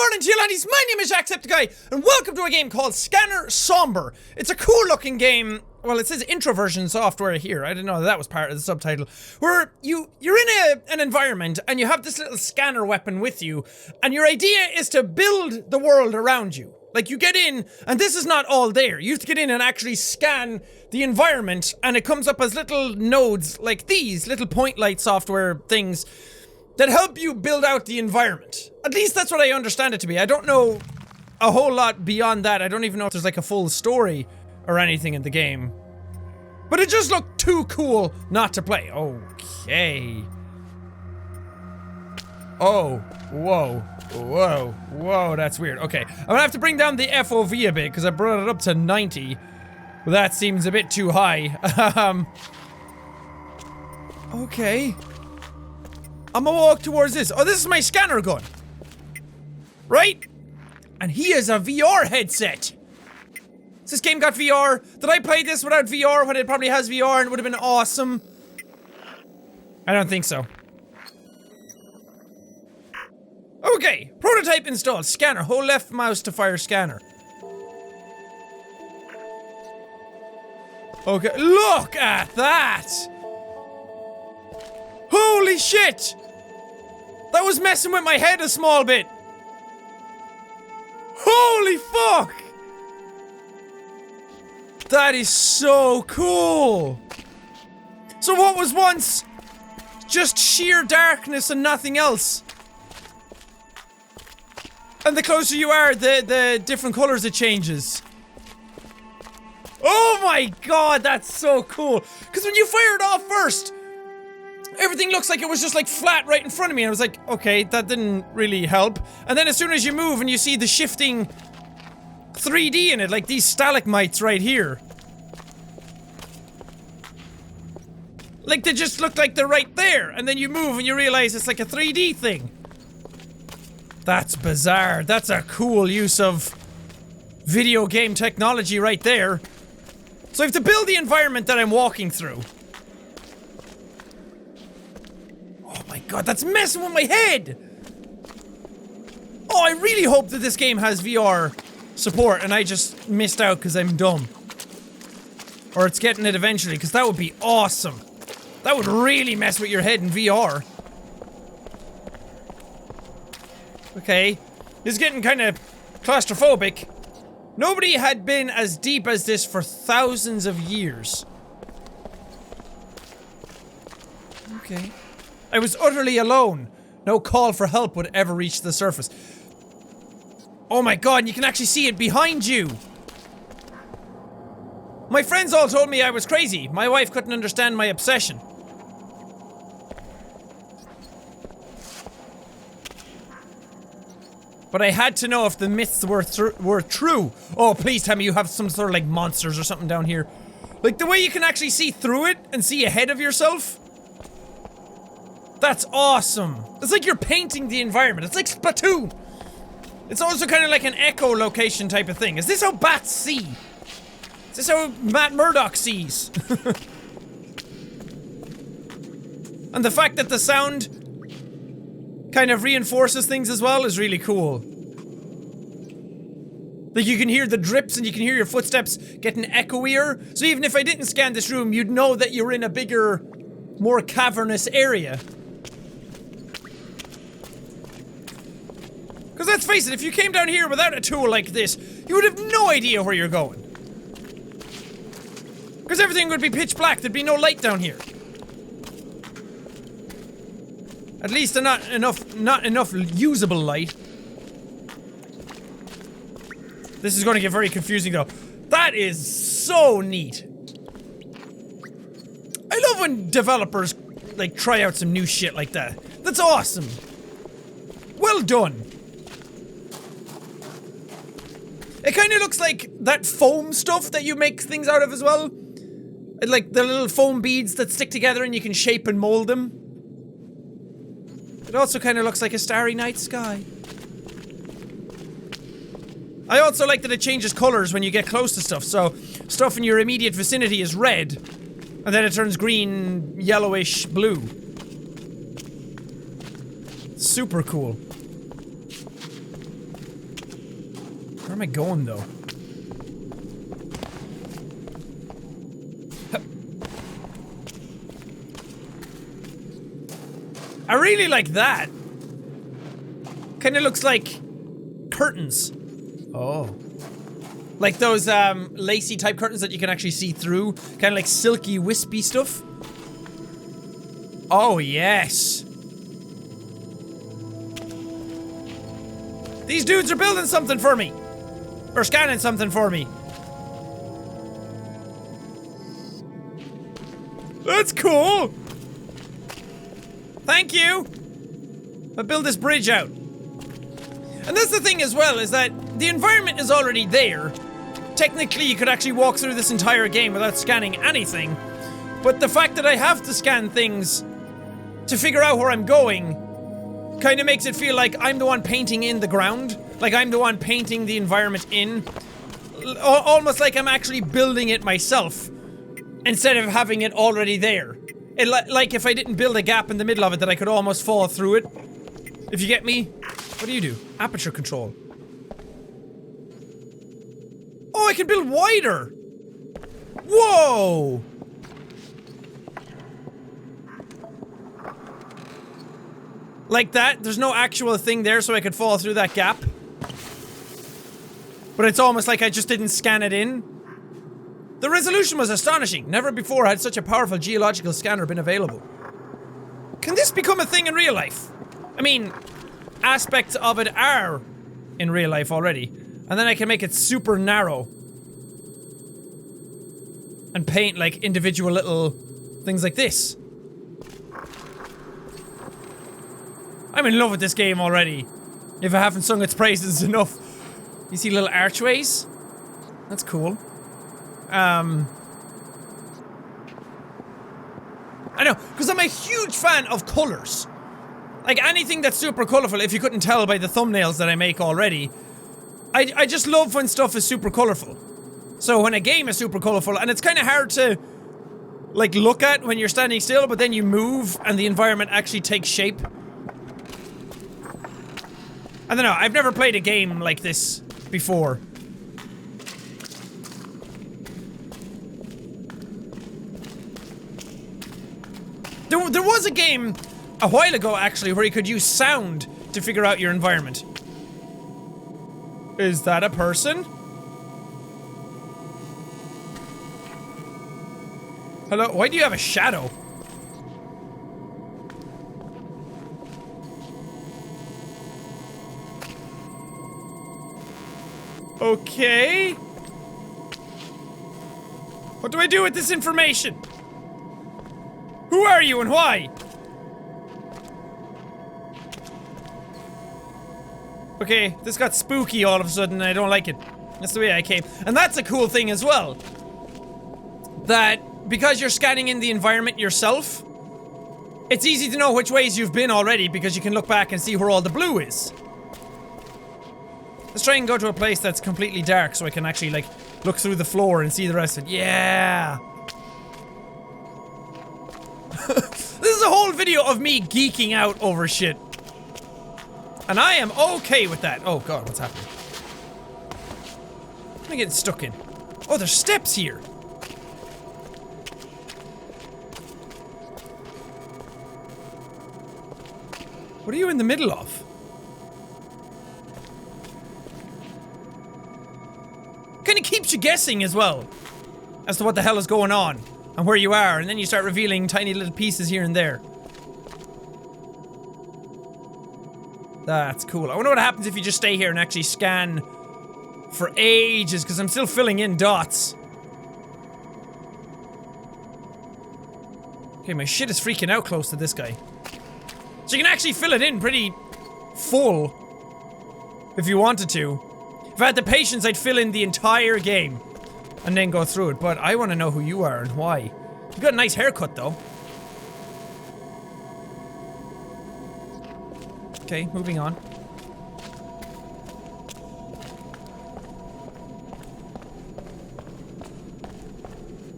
morning to you laddies, my name is Jacksepticeye, and welcome to a game called Sombre. It's a cool looking game. Well, it says introversion software here. I didn't know that was part of the subtitle. Where you're in an environment and you have this little scanner weapon with you, and your idea is to build the world around you. Like, you get in, and this is not all there. You have to get in and actually scan the environment, and it comes up as little nodes like these, little point light software things that help you build out the environment. At least that's what I understand it to be. I don't know a whole lot beyond that. I don't even know if there's like a full story or anything in the game. But it just looked too cool not to play. Okay. Oh, whoa, whoa, whoa, that's weird. Okay, I'm gonna have to bring down the FOV a bit because I brought it up to 90. Well, that seems a bit too high. Okay. I'm gonna walk towards this. Oh, this is my scanner gun. Right? And he has a VR headset. Has this game got VR? Did I play this without VR when it probably has VR and it would have been awesome? I don't think so. Okay, prototype installed. Scanner. Hold left mouse to fire scanner. Okay, look at that! Holy shit! That was messing with my head a small bit. Holy fuck! That is so cool! So what was once just sheer darkness and nothing else? And the closer you are, the different colors it changes. Oh my god, that's so cool! Because when you fire it off first, everything looks like it was just like flat right in front of me. I was like, okay, that didn't really help. And then as soon as you move and you see the shifting 3D in it, like these stalagmites right here. Like they just look like they're right there. And then you move and you realize it's like a 3D thing. That's bizarre. That's a cool use of video game technology right there. So I have to build the environment that I'm walking through. Oh my god, that's messing with my head! Oh, I really hope that this game has VR support and I just missed out because I'm dumb. Or it's getting it eventually, because that would be awesome. That would really mess with your head in VR. Okay, this is getting kind of claustrophobic. Nobody had been as deep as this for thousands of years. Okay. I was utterly alone. No call for help would ever reach the surface. Oh my god, and you can actually see it behind you! My friends all told me I was crazy. My wife couldn't understand my obsession. But I had to know if the myths were true. Oh, please tell me you have some sort of like monsters or something down here. Like the way you can actually see through it and see ahead of yourself. That's awesome. It's like you're painting the environment. It's like Splatoon. It's also kind of like an echolocation type of thing. Is this how bats see? Is this how Matt Murdock sees? And the fact that the sound kind of reinforces things as well is really cool. Like you can hear the drips and you can hear your footsteps getting echoier. So even if I didn't scan this room, you'd know that you're in a bigger, more cavernous area. Because let's face it, if you came down here without a tool like this, you would have no idea where you're going. Because everything would be pitch black, there'd be no light down here. At least not enough usable light. This is going to get very confusing though. That is so neat. I love when developers like try out some new shit like that. That's awesome. Well done. It kind of looks like that foam stuff that you make things out of as well. Like the little foam beads that stick together and you can shape and mold them. It also kind of looks like a starry night sky. I also like that it changes colors when you get close to stuff, so stuff in your immediate vicinity is red, and then it turns green, yellowish, blue. Super cool. am I going, though? I really like that. Kinda looks like curtains. Oh. Like those, lacy type curtains that you can actually see through. Kinda like silky, wispy stuff. Oh, yes. These dudes are building something for me. Or scanning something for me. That's cool. Thank you. I'll build this bridge out. And that's the thing as well, is that the environment is already there. Technically, you could actually walk through this entire game without scanning anything. But the fact that I have to scan things to figure out where I'm going kind of makes it feel like I'm the one painting in the ground. Like I'm the one painting the environment in. Almost like I'm actually building it myself instead of having it already there. Like if I didn't build a gap in the middle of it that I could almost fall through it. If you get me. What do you do? Aperture control. Oh, I can build wider! Whoa! Like that? There's no actual thing there so I could fall through that gap. But it's almost like I just didn't scan it in. The resolution was astonishing. Never before had such a powerful geological scanner been available. Can this become a thing in real life? I mean, aspects of it are in real life already. And then I can make it super narrow. And paint like individual little things like this. I'm in love with this game already. If I haven't sung its praises enough. You see little archways? That's cool. I know, because I'm a huge fan of colors. Like anything that's super colorful, if you couldn't tell by the thumbnails that I make already. I just love when stuff is super colorful. So when a game is super colorful, and it's kind of hard to like look at when you're standing still, but then you move and the environment actually takes shape. I don't know, I've never played a game like this before. There was a game a while ago actually where you could use sound to figure out your environment. Is that a person? Hello? Why do you have a shadow? Okay. What do I do with this information? Who are you and why? Okay, this got spooky all of a sudden and I don't like it. That's the way I came. And that's a cool thing as well. That because you're scanning in the environment yourself, it's easy to know which ways you've been already because you can look back and see where all the blue is. Let's try and go to a place that's completely dark so I can actually like look through the floor and see the rest of it. Yeah! This is a whole video of me geeking out over shit. And I am okay with that. Oh god, what's happening? What am I getting stuck in? Oh, there's steps here. What are you in the middle of? Kinda keeps you guessing as well as to what the hell is going on and where you are, and then you start revealing tiny little pieces here and there. That's cool. I wonder what happens if you just stay here and actually scan for ages, because I'm still filling in dots. Okay, my shit is freaking out close to this guy. So you can actually fill it in pretty full if you wanted to. If I had the patience, I'd fill in the entire game and then go through it, but I want to know who you are and why. You got a nice haircut though. Okay, moving on.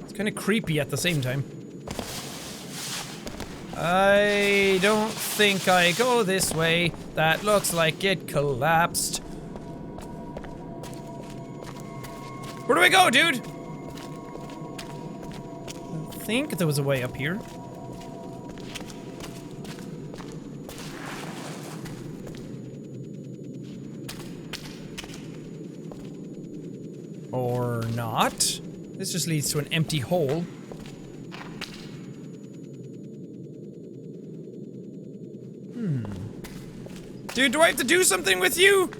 It's kind of creepy at the same time. I don't think I go this way. That looks like it collapsed. Where do I go, dude? I think there was a way up here. Or not. This just leads to an empty hole. Dude, do I have to do something with you?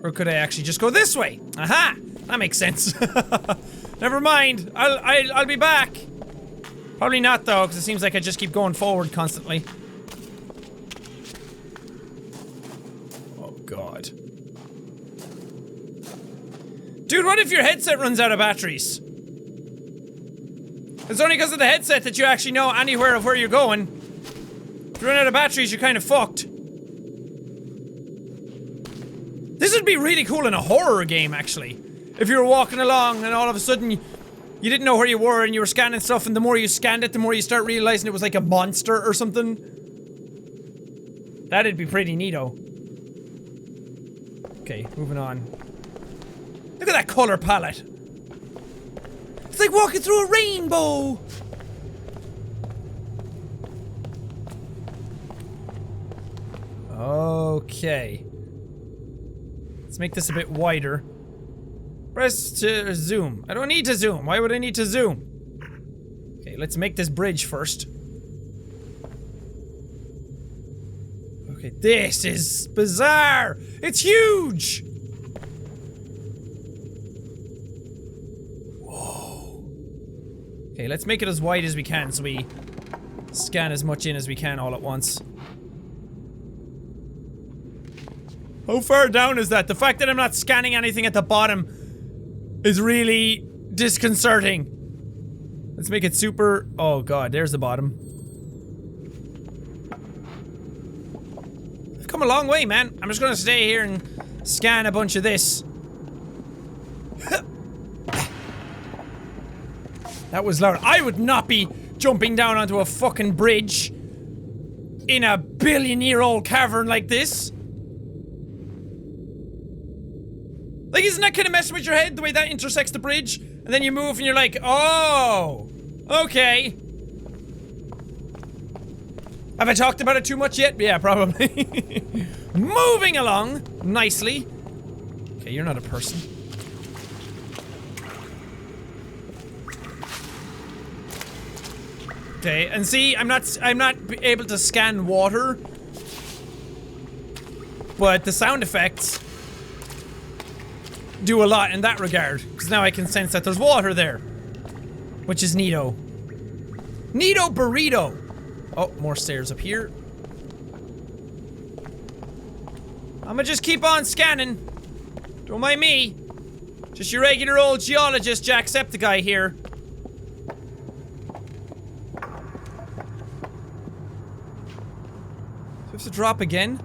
Or could I actually just go this way? Aha! That makes sense. Never mind. I'll be back. Probably not though, because it seems like I just keep going forward constantly. Oh god. Dude, what if your headset runs out of batteries? It's only because of the headset that you actually know anywhere of where you're going. If you run out of batteries, you're kind of fucked. This would be really cool in a horror game, actually. If you were walking along and all of a sudden you didn't know where you were and you were scanning stuff, and the more you scanned it, the more you start realizing it was like a monster or something. That'd be pretty neato. Okay, moving on. Look at that color palette. It's like walking through a rainbow. Okay. Let's make this a bit wider. Press to zoom. I don't need to zoom. Why would I need to zoom? Okay, let's make this bridge first. Okay, this is bizarre. It's huge. Whoa. Okay, let's make it as wide as we can so we scan as much in as we can all at once. How far down is that? The fact that I'm not scanning anything at the bottom is really disconcerting. Let's make it super... Oh god, there's the bottom. I've come a long way, man. I'm just gonna stay here and scan a bunch of this. That was loud. I would not be jumping down onto a fucking bridge in a billion-year-old cavern like this. Like, isn't that kind of messing with your head, the way that intersects the bridge? And then you move and you're like, oh, okay. Have I talked about it too much yet? Yeah, probably. Moving along nicely. Okay, you're not a person. Okay, and see, I'm not able to scan water. But the sound effects do a lot in that regard, because now I can sense that there's water there, which is neato. Neato burrito. Oh, more stairs up here. I'ma just keep on scanning. Don't mind me. Just your regular old geologist, Jacksepticeye here. Do I have to drop again?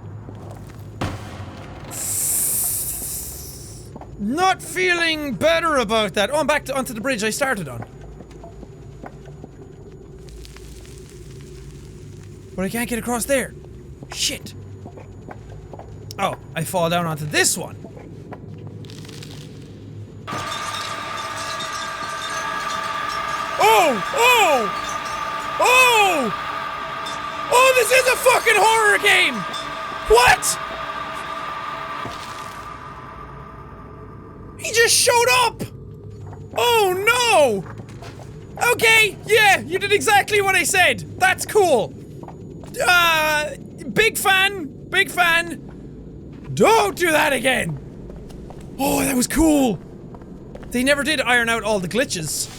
Not feeling better about that. Oh, I'm back onto the bridge I started on. But I can't get across there. Shit. Oh, I fall down onto this one. Oh! Oh! Oh! Oh, this is a fucking horror game! What? He just showed up! Oh no! Okay, yeah, you did exactly what I said. That's cool. Big fan. Big fan. Don't do that again. Oh, that was cool. They never did iron out all the glitches.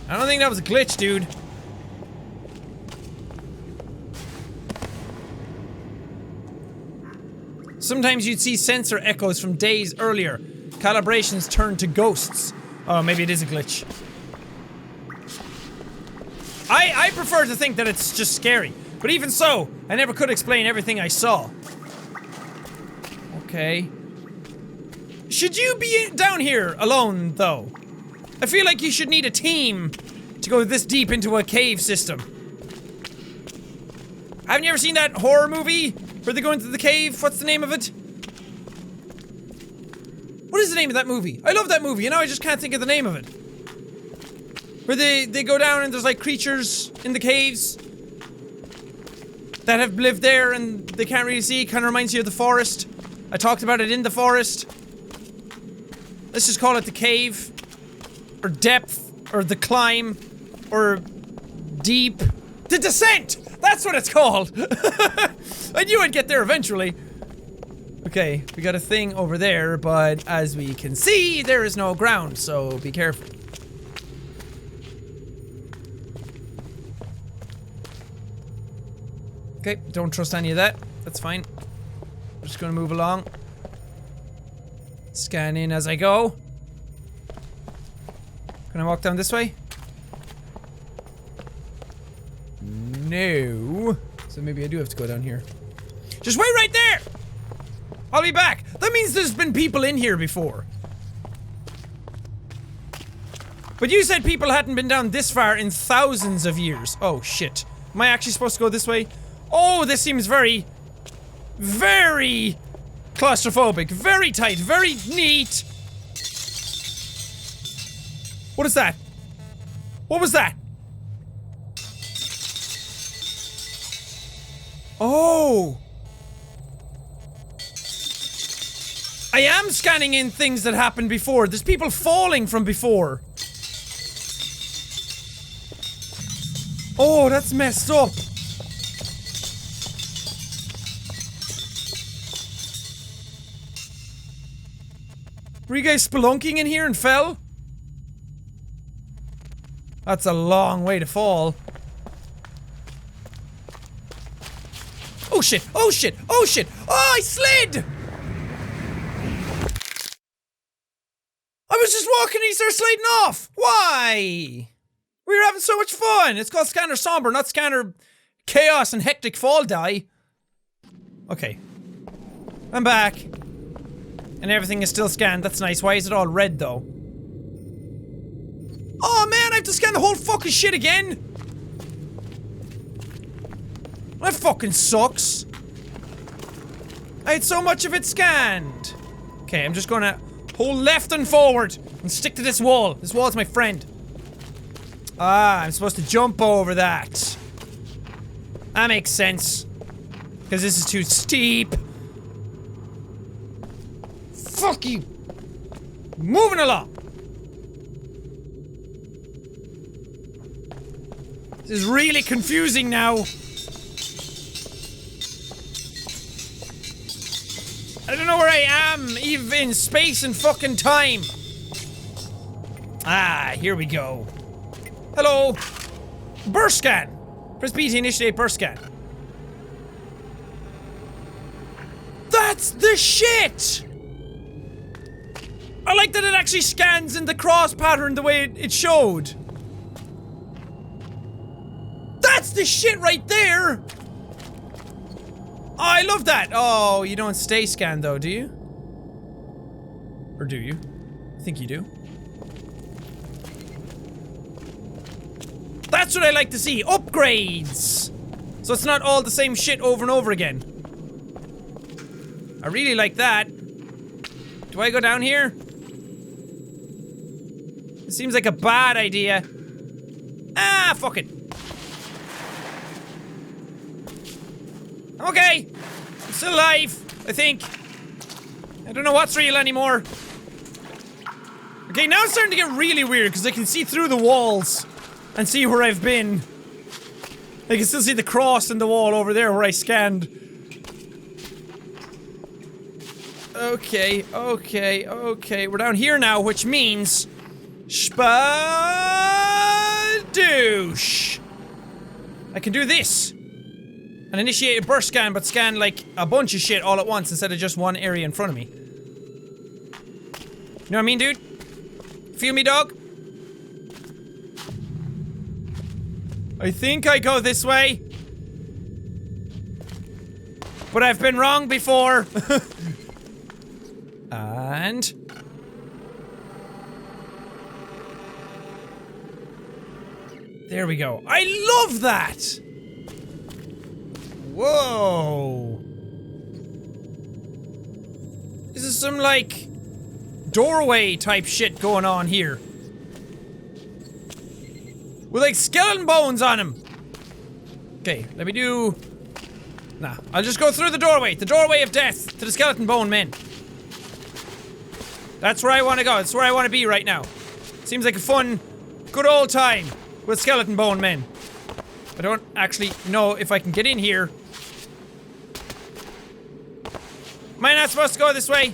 I don't think that was a glitch, dude. Sometimes you'd see sensor echoes from days earlier. Calibrations turn to ghosts. Oh, maybe it is a glitch. I prefer to think that it's just scary. But even so, I never could explain everything I saw. Okay. Should you be down here alone, though? I feel like you should need a team to go this deep into a cave system. Haven't you ever seen that horror movie where they go into the cave? What's the name of it? What is the name of that movie? I love that movie, you know, I just can't think of the name of it. Where they go down and there's like creatures in the caves that have lived there and they can't really see. Kind of reminds you of the forest. I talked about it in the forest. Let's just call it the cave. Or depth. Or the climb. Or deep. The descent! That's what it's called! I knew I'd get there eventually. Okay, we got a thing over there, but as we can see, there is no ground, so be careful. Okay, don't trust any of that. That's fine. I'm just gonna move along. Scan in as I go. Can I walk down this way? No. So maybe I do have to go down here. Just wait right there! I'll be back. That means there's been people in here before. But you said people hadn't been down this far in thousands of years. Oh shit. Am I actually supposed to go this way? Oh, this seems very, very claustrophobic. Very tight. Very neat. What is that? What was that? Oh. I am scanning in things that happened before. There's people falling from before. Oh, that's messed up. Were you guys spelunking in here and fell? That's a long way to fall. Oh shit! Oh shit! Oh shit! Oh, I slid! I was just walking and he started sliding off! Why? We were having so much fun! It's called Scanner Sombre, not Scanner Chaos and Hectic Fall Die. Okay. I'm back. And everything is still scanned, that's nice. Why is it all red though? Oh man, I have to scan the whole fucking shit again! That fucking sucks. I had so much of it scanned. Okay, I'm just gonna hold left and forward and stick to this wall. This wall's my friend. Ah, I'm supposed to jump over that. That makes sense. Because this is too steep. Fuck you! Moving along! This is really confusing now. I don't know where I am, even in space and fucking time. Ah, here we go. Hello! Burst scan! Press B to initiate burst scan. That's the shit! I like that it actually scans in the cross pattern the way it showed. That's the shit right there! Oh, I love that! Oh, you don't stay scanned though, do you? Or do you? I think you do. That's what I like to see! Upgrades! So it's not all the same shit over and over again. I really like that. Do I go down here? It seems like a bad idea. Ah, fuck it. Okay. I'm still alive, I think. I don't know what's real anymore. Okay, now it's starting to get really weird because I can see through the walls and see where I've been. I can still see the cross in the wall over there where I scanned. Okay, okay, okay. We're down here now, which means Spadoosh! I can do this. And initiate a burst scan, but scan like a bunch of shit all at once instead of just one area in front of me. You know what I mean, dude? Feel me, dog? I think I go this way. But I've been wrong before. And... there we go. I love that! Whoa. This is some, like, doorway type shit going on here. With like skeleton bones on him. Okay, let me do... Nah, I'll just go through the doorway of death to the skeleton bone men. That's where I want to go. That's where I want to be right now. Seems like a fun, good old time with skeleton bone men. I don't actually know if I can get in here. Am I not supposed to go this way?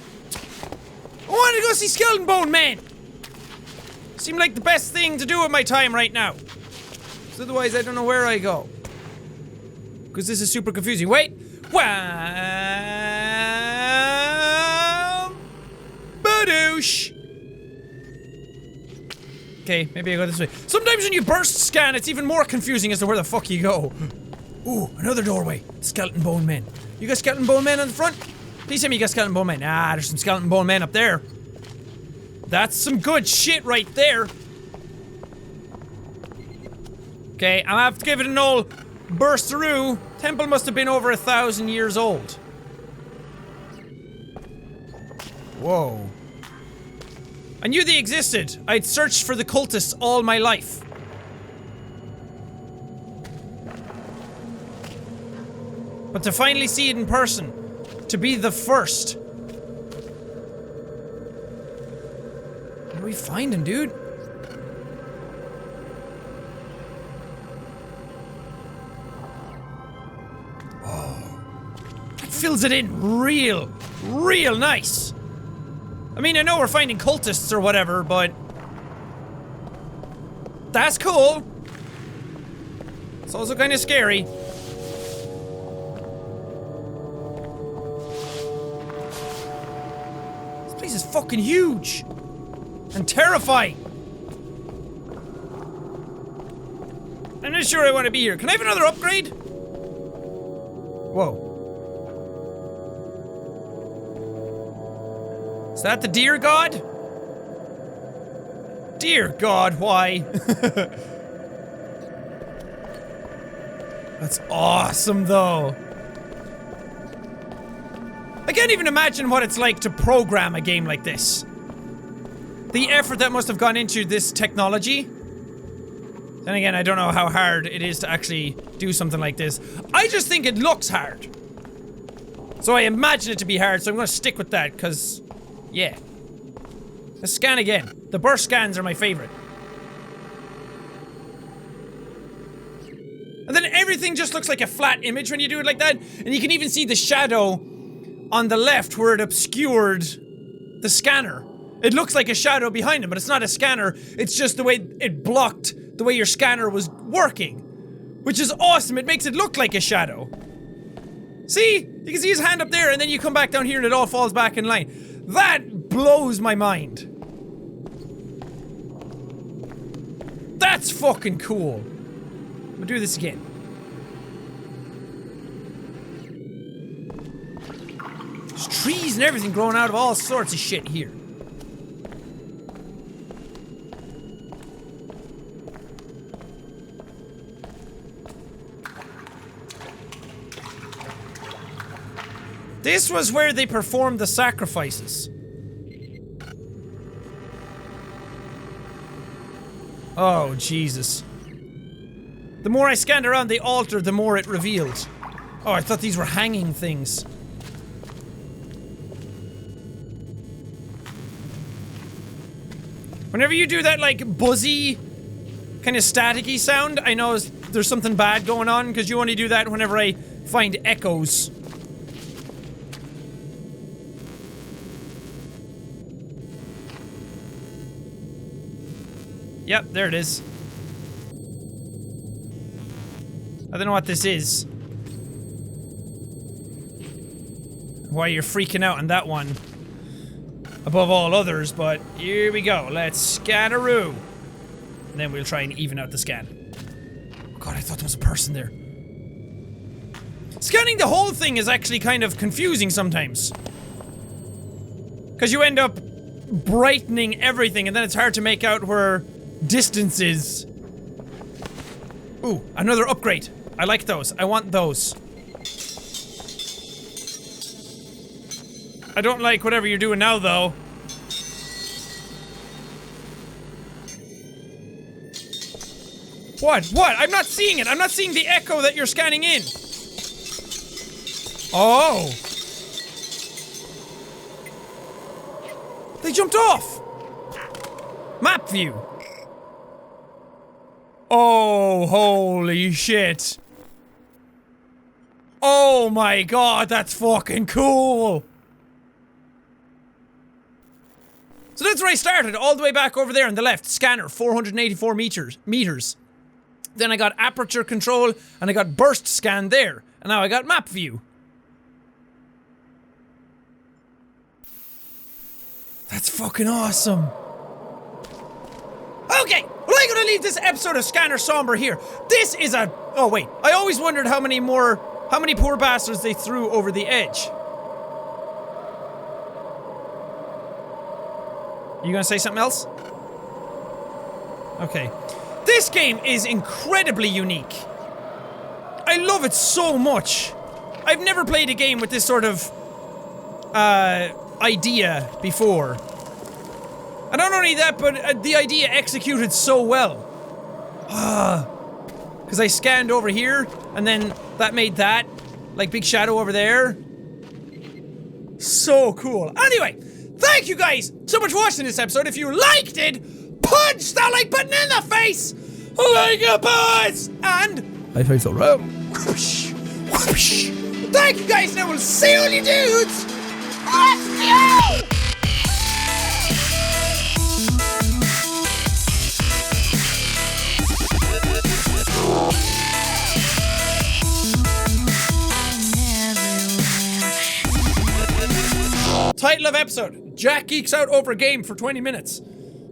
I want to go see skeleton bone men. Seemed like the best thing to do with my time right now. 'Cause otherwise I don't know where I go. Because this is super confusing. Wait! Wow! Badoosh! Okay, maybe I go this way. Sometimes when you burst scan, it's even more confusing as to where the fuck you go. Ooh, another doorway. Skeleton bone men. You got skeleton bone men on the front? Please tell me you got skeleton bone men. Ah, there's some skeleton bone men up there. That's some good shit right there. Okay, I'm gonna have to give it an old burst through. Temple must have been over 1,000 years old. Whoa. I knew they existed. I'd searched for the cultists all my life. But to finally see it in person, to be the first. Where do we find him, dude? Fills it in real nice. I mean, I know we're finding cultists or whatever, but that's cool. It's also kind of scary. This place is fucking huge and terrifying. I'm not sure I want to be here. Can I have another upgrade? Whoa. Is that the deer god? Dear God, why? That's awesome, though. I can't even imagine what it's like to program a game like this. The effort that must have gone into this technology. Then again, I don't know how hard it is to actually do something like this. I just think it looks hard. So I imagine it to be hard, so I'm gonna stick with that, because... yeah. Let's scan again. The burst scans are my favorite. And then everything just looks like a flat image when you do it like that. And you can even see the shadow on the left where it obscured the scanner. It looks like a shadow behind it, but it's not a scanner. It's just the way it blocked the way your scanner was working. Which is awesome. It makes it look like a shadow. See? You can see his hand up there, and then you come back down here and it all falls back in line. That blows my mind. That's fucking cool. I'm gonna do this again. There's trees and everything growing out of all sorts of shit here. This was where they performed the sacrifices. Oh, Jesus. The more I scanned around the altar, the more it revealed. Oh, I thought these were hanging things. Whenever you do that, like, buzzy, kind of staticky sound, I know there's something bad going on, because you only do that whenever I find echoes. Yep, there it is. I don't know what this is. Why you're freaking out on that one above all others, but here we go. Let's scan-a-roo. And then we'll try and even out the scan. Oh God, I thought there was a person there. Scanning the whole thing is actually kind of confusing sometimes. Because you end up brightening everything, and then it's hard to make out where distance is. Ooh, another upgrade. I like those. I want those. I don't like whatever you're doing now, though. What? What? I'm not seeing it. I'm not seeing the echo that you're scanning in. Oh. They jumped off. Map view. Oh, holy shit. Oh my god, that's fucking cool. So that's where I started, all the way back over there on the left. Scanner, 484 meters. Then I got aperture control, and I got burst scan there. And now I got map view. That's fucking awesome. Okay, well I'm gonna leave this episode of Scanner Sombre here. This is a... Oh wait, I always wondered how many poor bastards they threw over the edge. You gonna say something else? Okay. This game is incredibly unique. I love it so much. I've never played a game with this sort of idea before. And not only that, but the idea executed so well. Because I scanned over here, and then that made that, like, big shadow over there. So cool. Anyway, thank you guys so much for watching this episode. If you liked it, punch that like button in the face! Like a boss! And... I feel so wrong. Whoosh, whoosh. Thank you guys, and I will see you, you dudes! Title of episode: Jack geeks out over a game for 20 minutes.